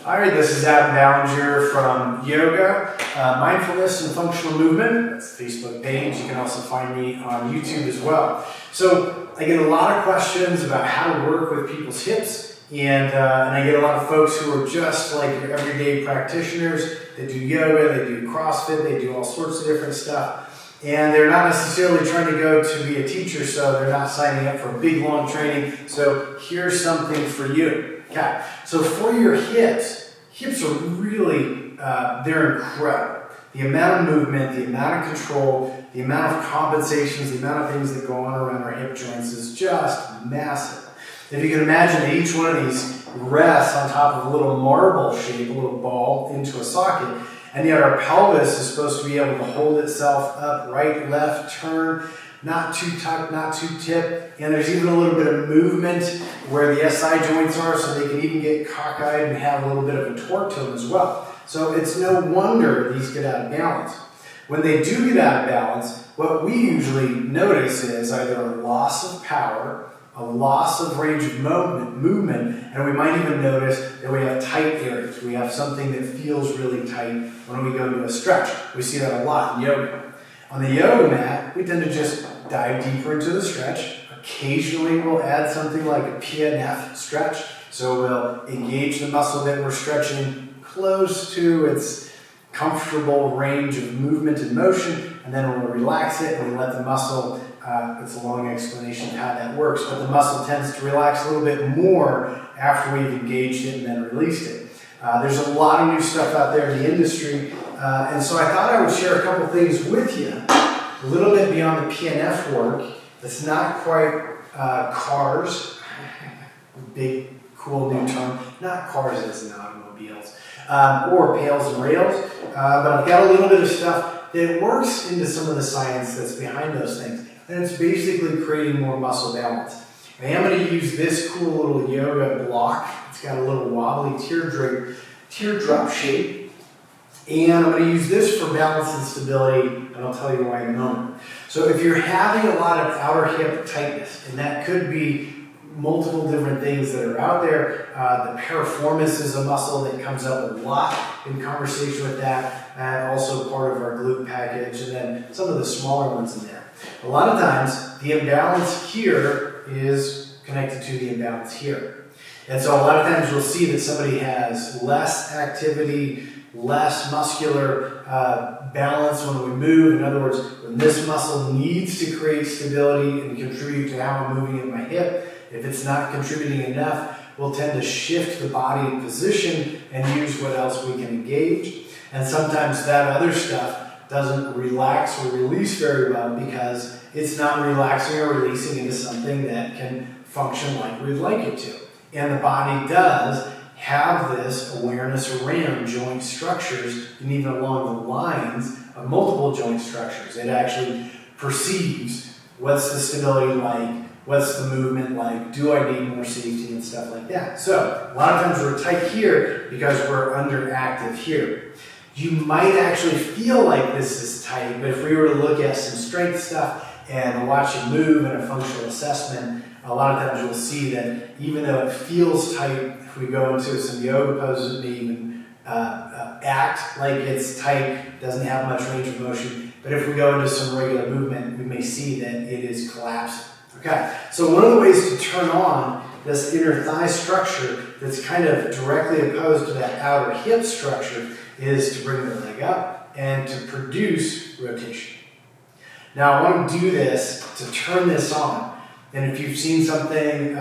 All right, this is Adam Ballenger from Yoga, Mindfulness and Functional Movement. That's the Facebook page. You can also find me on YouTube as well. So I get a lot of questions about how to work with people's hips, and I get a lot of folks who are just like your everyday practitioners. They do yoga, they do CrossFit, they do all sorts of different stuff, and they're not necessarily trying to go to be a teacher, so they're not signing up for a big, long training. So here's something for you. Okay, so for your hips are really, they're incredible. The amount of movement, the amount of control, the amount of compensations, the amount of things that go on around our hip joints is just massive. If you can imagine that each one of these rests on top of a little marble shape, a little ball into a socket, and yet our pelvis is supposed to be able to hold itself up, right, left, turn, not too tucked, not too tipped, and there's even a little bit of movement where the SI joints are, so they can even get cockeyed and have a little bit of a torque to them as well. So it's no wonder these get out of balance. When they do get out of balance, what we usually notice is either a loss of power, a loss of range of movement, and we might even notice that we have tight areas. We have something that feels really tight when we go to a stretch. We see that a lot in yoga. On the yoga mat, we tend to just dive deeper into the stretch. Occasionally, we'll add something like a PNF stretch. So we'll engage the muscle that we're stretching close to its comfortable range of movement and motion, and then we'll relax it and we let the muscle, it's a long explanation of how that works, but the muscle tends to relax a little bit more after we've engaged it and then released it. There's a lot of new stuff out there in the industry, and so I thought I would share a couple things with you, a little bit beyond the PNF work. It's not quite cars, big, cool new term, not cars as in automobiles, or pails and rails, but I've got a little bit of stuff that works into some of the science that's behind those things, and it's basically creating more muscle balance. I am going to use this cool little yoga block. It's got a little wobbly teardrop shape. And I'm going to use this for balance and stability, and I'll tell you why in a moment. So if you're having a lot of outer hip tightness, and that could be multiple different things that are out there, the piriformis is a muscle that comes up a lot in conversation with that, and also part of our glute package, and then some of the smaller ones in there. A lot of times, the imbalance here is connected to the imbalance here. And so a lot of times you'll see that somebody has less activity, less muscular balance when we move. In other words, when this muscle needs to create stability and contribute to how I'm moving in my hip, if it's not contributing enough, we'll tend to shift the body in position and use what else we can engage. And sometimes that other stuff doesn't relax or release very well because it's not relaxing or releasing into something that can function like we'd like it to. And the body does have this awareness around joint structures and even along the lines of multiple joint structures. It actually perceives what's the stability like, what's the movement like, do I need more safety and stuff like that. So a lot of times we're tight here because we're underactive here. You might actually feel like this is tight, but if we were to look at some strength stuff and watch it move in a functional assessment, a lot of times you'll see that even though it feels tight, if we go into some yoga poses, it may even act like it's tight, doesn't have much range of motion, but if we go into some regular movement, we may see that it is collapsing. Okay, so one of the ways to turn on this inner thigh structure that's kind of directly opposed to that outer hip structure is to bring the leg up and to produce rotation. Now I want to do this to turn this on. And if you've seen something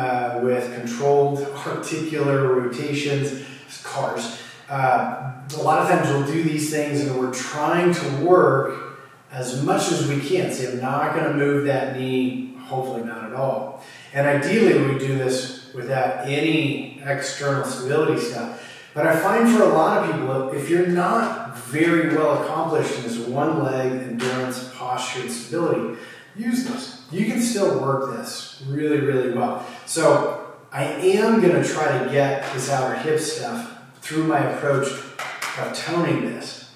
with controlled articular rotations, cars, a lot of times we'll do these things and we're trying to work as much as we can. See, I'm not going to move that knee, hopefully not at all. And ideally we do this without any external stability stuff. But I find for a lot of people, if you're not very well accomplished in this one leg endurance, posture, and stability, use this. You can still work this really, really well. So I am going to try to get this outer hip stuff through my approach of toning this.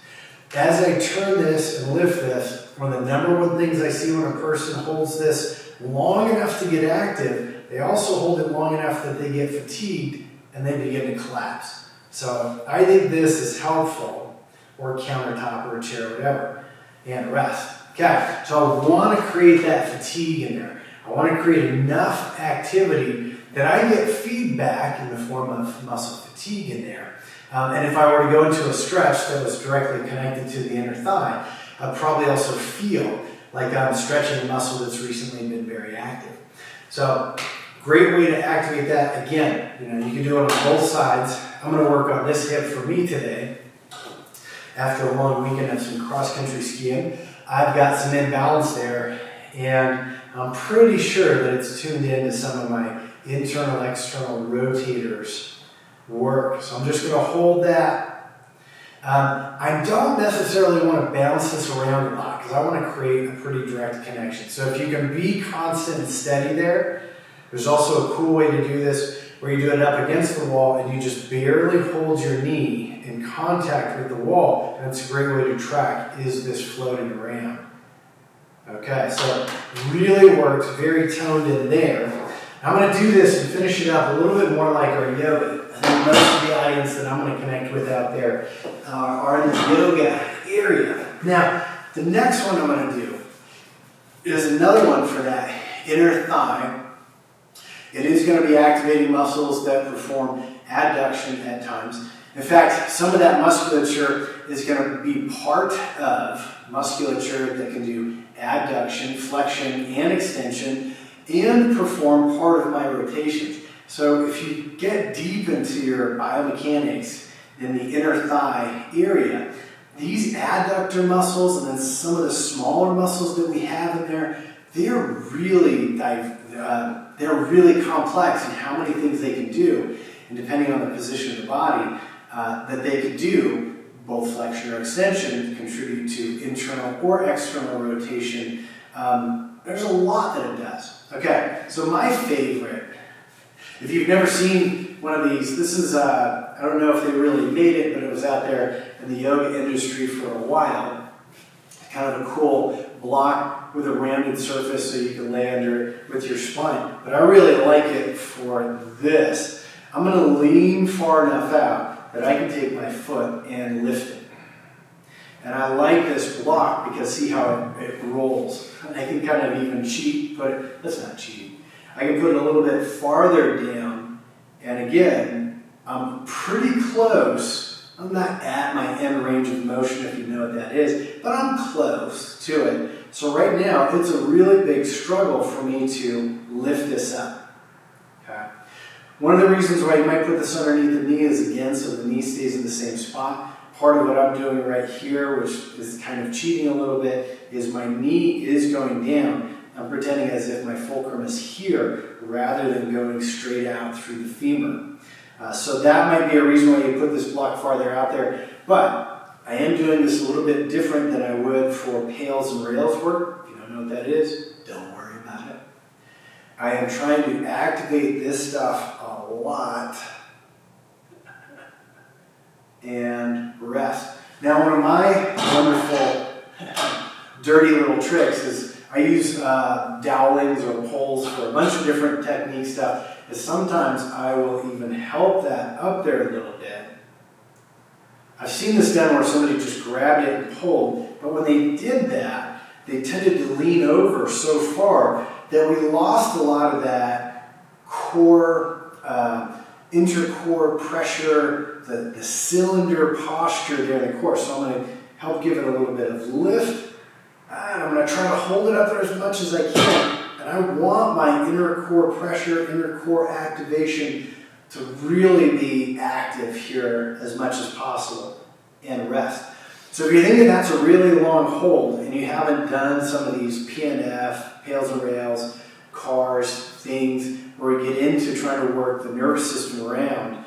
As I turn this and lift this, one of the number one things I see when a person holds this long enough to get active, they also hold it long enough that they get fatigued and they begin to collapse. So I think this is helpful, or countertop or a chair or whatever, and rest. Okay, so I want to create that fatigue in there. I want to create enough activity that I get feedback in the form of muscle fatigue in there. And if I were to go into a stretch that was directly connected to the inner thigh, I'd probably also feel like I'm stretching a muscle that's recently been very active. So, great way to activate that. Again, you can do it on both sides. I'm going to work on this hip for me today. After a long weekend of some cross-country skiing, I've got some imbalance there, and I'm pretty sure that it's tuned into some of my internal, external rotators work. So I'm just going to hold that. I don't necessarily want to bounce this around a lot because I want to create a pretty direct connection. So if you can be constant and steady there, there's also a cool way to do this where you do it up against the wall and you just barely hold your knee in contact with the wall. And it's a great way to track, is this floating around? Okay, so really works, very toned in there. I'm going to do this and finish it up a little bit more like our yoga. I think most of the audience that I'm going to connect with out there are in the yoga area. Now, the next one I'm going to do is another one for that inner thigh. It is going to be activating muscles that perform adduction at times. In fact, some of that musculature is going to be part of musculature that can do adduction, flexion, and extension, and perform part of my rotations. So if you get deep into your biomechanics in the inner thigh area, these adductor muscles and then some of the smaller muscles that we have in there, they're really complex in how many things they can do, and depending on the position of the body, that they could do, both flexion or extension, contribute to internal or external rotation. There's a lot that it does. Okay, so my favorite, if you've never seen one of these, this is, I don't know if they really made it, but it was out there in the yoga industry for a while. Kind of a cool block with a rounded surface so you can lay under it with your spine. But I really like it for this. I'm going to lean far enough out that I can take my foot and lift it. And I like this block because see how it rolls. I can kind of even cheat, that's not cheating. I can put it a little bit farther down, and again, I'm pretty close. I'm not at my end range of motion, if you know what that is, but I'm close to it. So right now, it's a really big struggle for me to lift this up. Okay. One of the reasons why you might put this underneath the knee is, again, so the knee stays in the same spot. Part of what I'm doing right here, which is kind of cheating a little bit, is my knee is going down. I'm pretending as if my fulcrum is here rather than going straight out through the femur. So that might be a reason why you put this block farther out there. But I am doing this a little bit different than I would for pails and rails work. If you don't know what that is, don't worry about it. I am trying to activate this stuff a lot and rest. Now, one of my wonderful dirty little tricks is I use dowelings or poles for a bunch of different technique stuff. Is sometimes I will even help that up there a little bit. I've seen this done where somebody just grabbed it and pulled, but when they did that, they tended to lean over so far that we lost a lot of that core, intercore pressure, the cylinder posture there in the core. So I'm going to help give it a little bit of lift, and I'm going to try to hold it up there as much as I can. And I want my inner core pressure, inner core activation to really be active here as much as possible and rest. So if you're thinking that's a really long hold and you haven't done some of these PNF, pails and rails, cars, things where we get into trying to work the nervous system around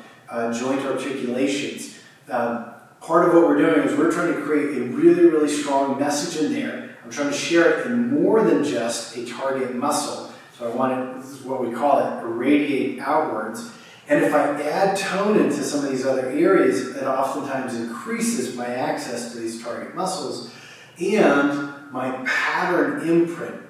joint articulations, part of what we're doing is we're trying to create a really, really strong message in there. I'm trying to share it in more than just a target muscle. So I want it, this is what we call it, irradiate outwards. And if I add tone into some of these other areas, it oftentimes increases my access to these target muscles and my pattern imprint.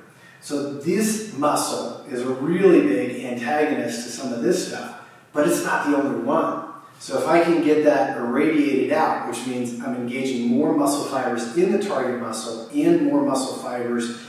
So this muscle is a really big antagonist to some of this stuff, but it's not the only one. So if I can get that irradiated out, which means I'm engaging more muscle fibers in the target muscle and more muscle fibers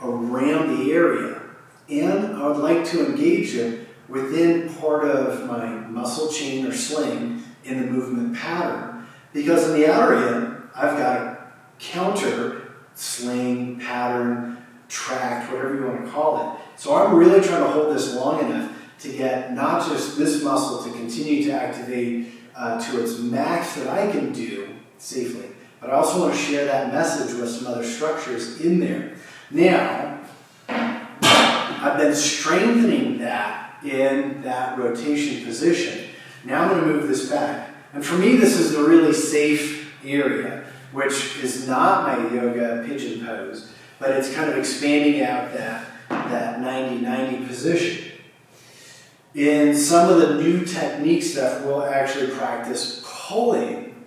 around the area, and I would like to engage it within part of my muscle chain or sling in the movement pattern, because in the outer end, I've got a counter sling, pattern, tract, whatever you want to call it. So I'm really trying to hold this long enough to get not just this muscle to continue to activate to its max that I can do safely, but I also want to share that message with some other structures in there. Now, I've been strengthening that in that rotation position. Now I'm going to move this back. And for me, this is the really safe area, which is not my yoga pigeon pose, but it's kind of expanding out that 90-90 position. In some of the new technique stuff, we'll actually practice pulling.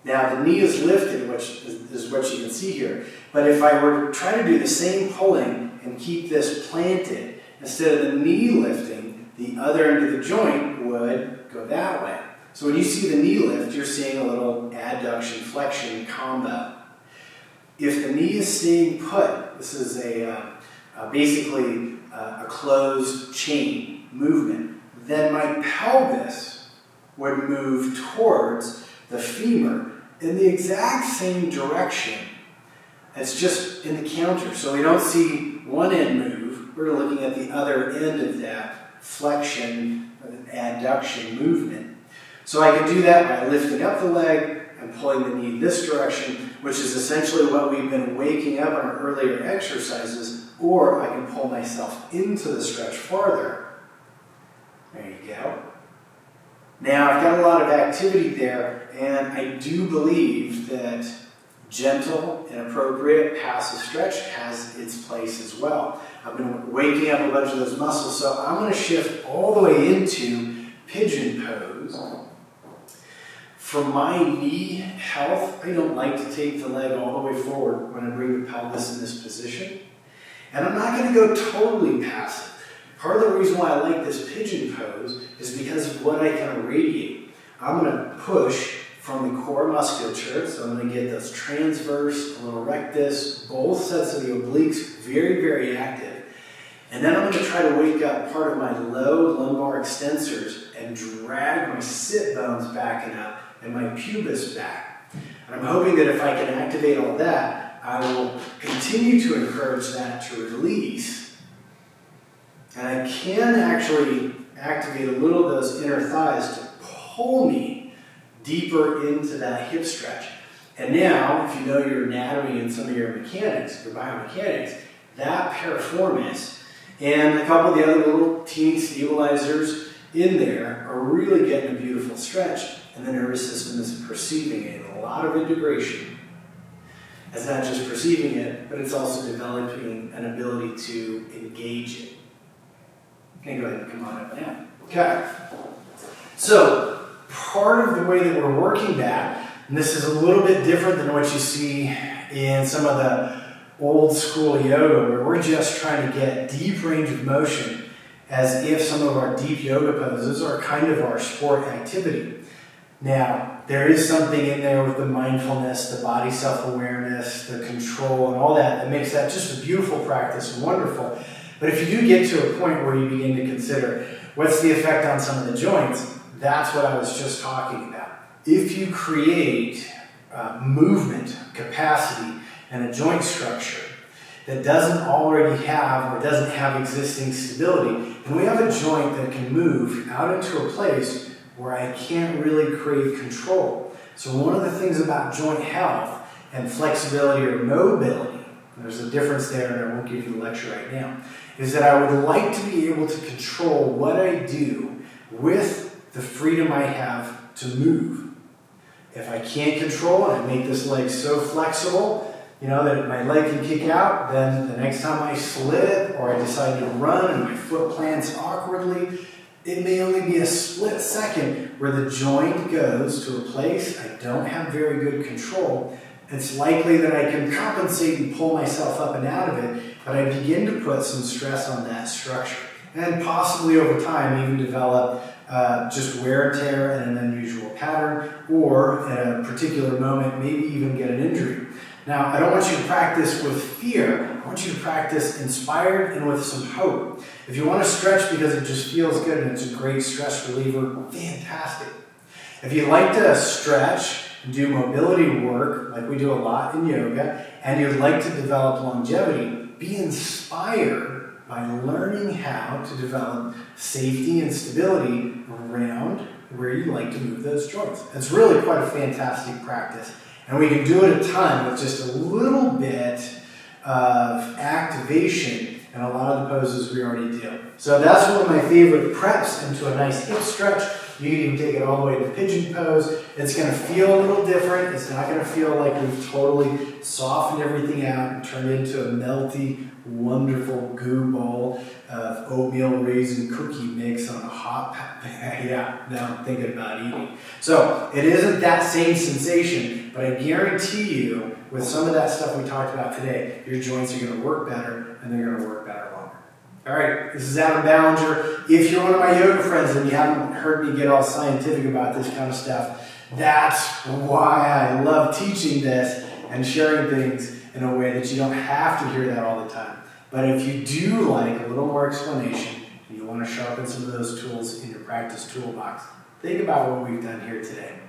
Now the knee is lifted, which is what you can see here. But if I were to try to do the same pulling and keep this planted, instead of the knee lifting, the other end of the joint would go that way. So when you see the knee lift, you're seeing a little adduction, flexion combo. If the knee is staying put, this is basically a closed chain movement, then my pelvis would move towards the femur in the exact same direction. It's just in the counter. So we don't see one end move, we're looking at the other end of that flexion, adduction movement. So I can do that by lifting up the leg and pulling the knee this direction, which is essentially what we've been waking up on our earlier exercises, or I can pull myself into the stretch farther. There you go. Now I've got a lot of activity there, and I do believe that gentle and appropriate passive stretch has its place as well. I've been waking up a bunch of those muscles, so I'm going to shift all the way into pigeon pose. For my knee health, I don't like to take the leg all the way forward when I bring the pelvis in this position. And I'm not going to go totally passive. Part of the reason why I like this pigeon pose is because of what I can irradiate. I'm going to push from the core musculature, so I'm going to get those transverse, a little rectus, both sets of the obliques very, very active. And then I'm going to try to wake up part of my low lumbar extensors and drag my sit bones backing up and my pubis back. And I'm hoping that if I can activate all that, I will continue to encourage that to release. And I can actually activate a little of those inner thighs to pull me deeper into that hip stretch. And now, if you know your anatomy and some of your mechanics, your biomechanics, that piriformis and a couple of the other little teeny stabilizers in there are really getting a beautiful stretch. And the nervous system is perceiving it. A lot of integration. It's not just perceiving it, but it's also developing an ability to engage it. Okay, go ahead and come on up now. Okay. So, part of the way that we're working that, and this is a little bit different than what you see in some of the old school yoga, where we're just trying to get deep range of motion as if some of our deep yoga poses are kind of our sport activity. Now, there is something in there with the mindfulness, the body self-awareness, the control, and all that makes that just a beautiful practice and wonderful. But if you do get to a point where you begin to consider what's the effect on some of the joints, that's what I was just talking about. If you create movement, capacity, and a joint structure that doesn't already have or doesn't have existing stability, then we have a joint that can move out into a place where I can't really create control. So one of the things about joint health and flexibility or mobility, there's a difference there and I won't give you the lecture right now, is that I would like to be able to control what I do with the freedom I have to move. If I can't control and I make this leg so flexible, that my leg can kick out, then the next time I slip or I decide to run and my foot plants awkwardly, it may only be a split second where the joint goes to a place I don't have very good control. It's likely that I can compensate and pull myself up and out of it, but I begin to put some stress on that structure. And possibly over time even develop just wear and tear and an unusual tired or at a particular moment, maybe even get an injury. Now, I don't want you to practice with fear. I want you to practice inspired and with some hope. If you want to stretch because it just feels good and it's a great stress reliever, fantastic. If you like to stretch and do mobility work, like we do a lot in yoga, and you'd like to develop longevity, be inspired by learning how to develop safety and stability around where you like to move those joints. It's really quite a fantastic practice. And we can do it a ton with just a little bit of activation in a lot of the poses we already do. So that's one of my favorite preps into a nice hip stretch. You can even take it all the way to pigeon pose. It's going to feel a little different. It's not going to feel like we've totally softened everything out and turned into a melty, wonderful goo bowl of oatmeal raisin cookie mix on a hot yeah, now I'm thinking about eating. So it isn't that same sensation, but I guarantee you with some of that stuff we talked about today, your joints are going to work better and they're going to work better longer. All right, this is Adam Ballenger. If you're one of my yoga friends and you haven't heard me get all scientific about this kind of stuff, that's why I love teaching this and sharing things in a way that you don't have to hear that all the time. But if you do like a little more explanation and you want to sharpen some of those tools in your practice toolbox, think about what we've done here today.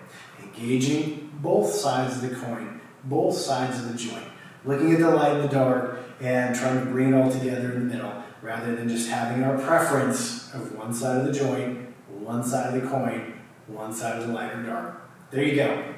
Engaging both sides of the coin, both sides of the joint, looking at the light and the dark and trying to bring it all together in the middle, rather than just having our preference of one side of the joint, one side of the coin, one side of the light or dark. There you go.